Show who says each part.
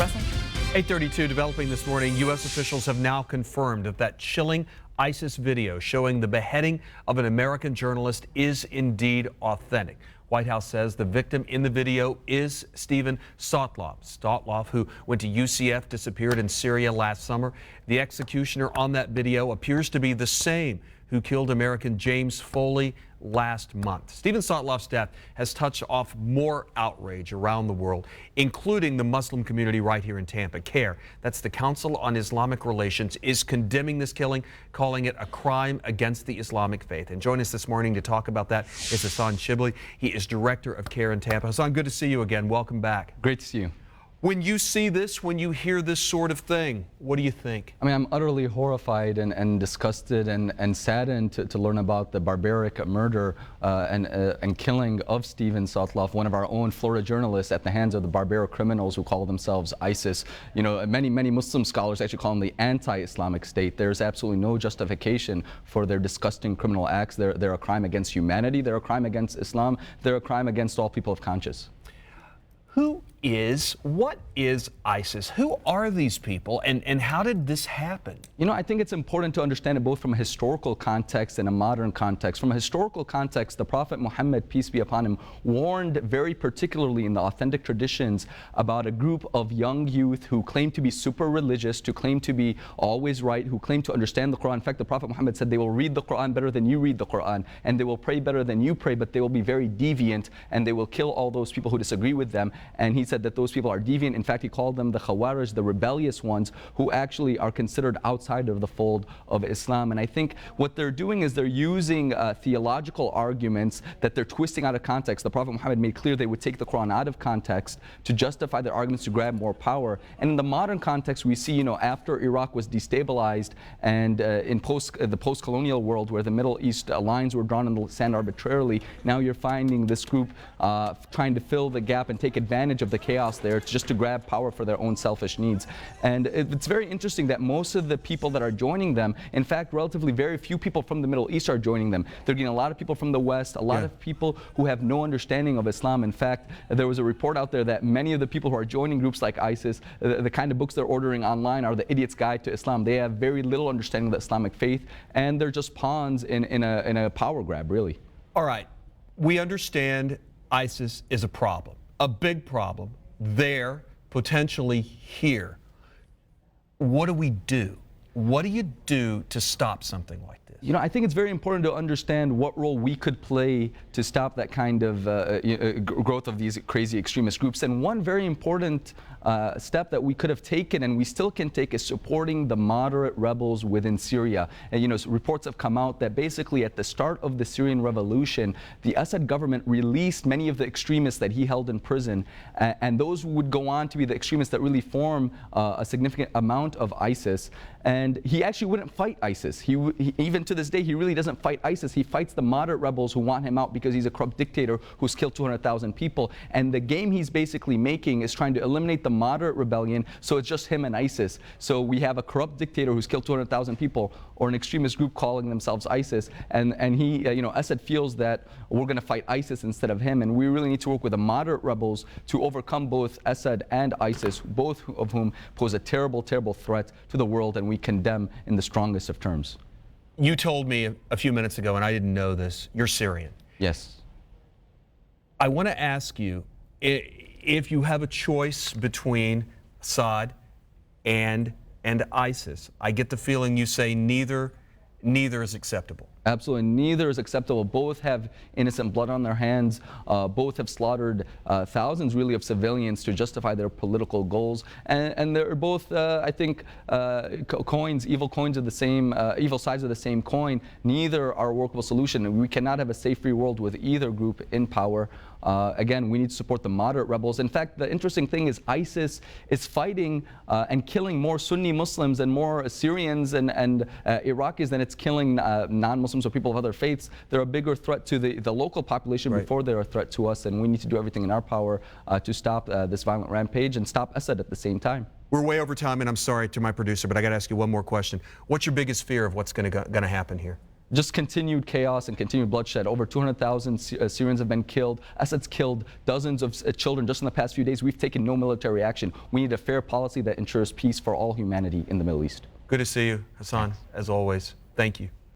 Speaker 1: Hassan?
Speaker 2: 8:32 developing this morning. U.S. officials have now confirmed that chilling ISIS video showing the beheading of an American journalist is indeed authentic. White House says the victim in the video is Steven Sotloff. Sotloff, who went to UCF, disappeared in Syria last summer. The executioner on that video appears to be the same who killed American James Foley last month. Steven Sotloff's death has touched off more outrage around the world, including the Muslim community right here in Tampa. CAIR, that's the Council on Islamic Relations, is condemning this killing, calling it a crime against the Islamic faith. And joining us this morning to talk about that is Hassan Shibly. He is director of CAIR in Tampa. Hassan, good to see you again. Welcome back.
Speaker 3: Great to see you.
Speaker 2: When you see this, when you hear this sort of thing, what do you think?
Speaker 3: I mean, I'm utterly horrified and disgusted and saddened to learn about the barbaric murder and killing of Steven Sotloff, one of our own Florida journalists, at the hands of the barbaric criminals who call themselves ISIS. You know, many Muslim scholars actually call them the anti-Islamic state. There's absolutely no justification for their disgusting criminal acts. They're a crime against humanity. They're a crime against Islam. They're a crime against all people of conscience.
Speaker 2: What is ISIS? Who are these people, and how did this happen?
Speaker 3: You know, I think it's important to understand it both from a historical context and a modern context. From a historical context, the Prophet Muhammad, peace be upon him, warned very particularly in the authentic traditions about a group of young youth who claim to be super religious, who claim to be always right, who claim to understand the Quran. In fact, the Prophet Muhammad said they will read the Quran better than you read the Quran, and they will pray better than you pray, but they will be very deviant, and they will kill all those people who disagree with them. And he said that those people are deviant. In fact, he called them the Khawarij, the rebellious ones, who actually are considered outside of the fold of Islam. And I think what they're doing is they're using theological arguments that they're twisting out of context. The Prophet Muhammad made clear they would take the Quran out of context to justify their arguments to grab more power. And in the modern context, we see, you know, after Iraq was destabilized and in the post-colonial world where the Middle East lines were drawn in the sand arbitrarily, now you're finding this group trying to fill the gap and take advantage of the chaos there just to grab power for their own selfish needs. And it's very interesting that most of the people that are joining them, in fact, relatively very few people from the Middle East are joining them. They're getting a lot of people from the West, a lot of people who have no understanding of Islam. In fact, there was a report out there that many of the people who are joining groups like ISIS, the kind of books they're ordering online are the Idiot's Guide to Islam. They have very little understanding of the Islamic faith, and they're just pawns in a power grab, really.
Speaker 2: All right, we understand ISIS is a problem, a big problem. There, potentially here. What do we do? What do you do to stop something like this?
Speaker 3: You know, I think it's very important to understand what role we could play to stop that kind of growth of these crazy extremist groups. And one very important step that we could have taken, and we still can take, is supporting the moderate rebels within Syria. And, you know, reports have come out that basically at the start of the Syrian revolution, the Assad government released many of the extremists that he held in prison, and those would go on to be the extremists that really form a significant amount of ISIS. And he actually wouldn't fight ISIS. He even to this day, he really doesn't fight ISIS. He fights the moderate rebels who want him out because he's a corrupt dictator who's killed 200,000 people. And the game he's basically making is trying to eliminate the moderate rebellion, so it's just him and ISIS. So we have a corrupt dictator who's killed 200,000 people, or an extremist group calling themselves ISIS. And he, you know, Assad feels that we're going to fight ISIS instead of him. And we really need to work with the moderate rebels to overcome both Assad and ISIS, both of whom pose a terrible, terrible threat to the world, and we condemn in the strongest of terms.
Speaker 2: You told me a few minutes ago, and I didn't know this, you're Syrian.
Speaker 3: Yes.
Speaker 2: I want to ask you, if you have a choice between Assad and ISIS, I get the feeling you say neither is acceptable.
Speaker 3: Absolutely, neither is acceptable. Both have innocent blood on their hands. Both have slaughtered thousands, really, of civilians to justify their political goals. And they're both, I think, evil coins of the same, evil sides of the same coin. Neither are a workable solution. We cannot have a safe, free world with either group in power. Again, we need to support the moderate rebels. In fact, the interesting thing is ISIS is fighting and killing more Sunni Muslims and more Syrians and Iraqis than it's killing non-Muslims or people of other faiths. They're a bigger threat to the local population before they're a threat to us, and we need to do everything in our power to stop this violent rampage and stop Assad at the same time.
Speaker 2: We're way over time, and I'm sorry to my producer, but I got to ask you one more question. What's your biggest fear of what's going to happen here?
Speaker 3: just continued chaos and continued bloodshed. Over 200,000 Syrians have been killed. Assad's killed dozens of children just in the past few days. We've taken no military action. We need a fair policy that ensures peace for all humanity in the Middle East.
Speaker 2: Good to see you, Hassan, as always. Thank you.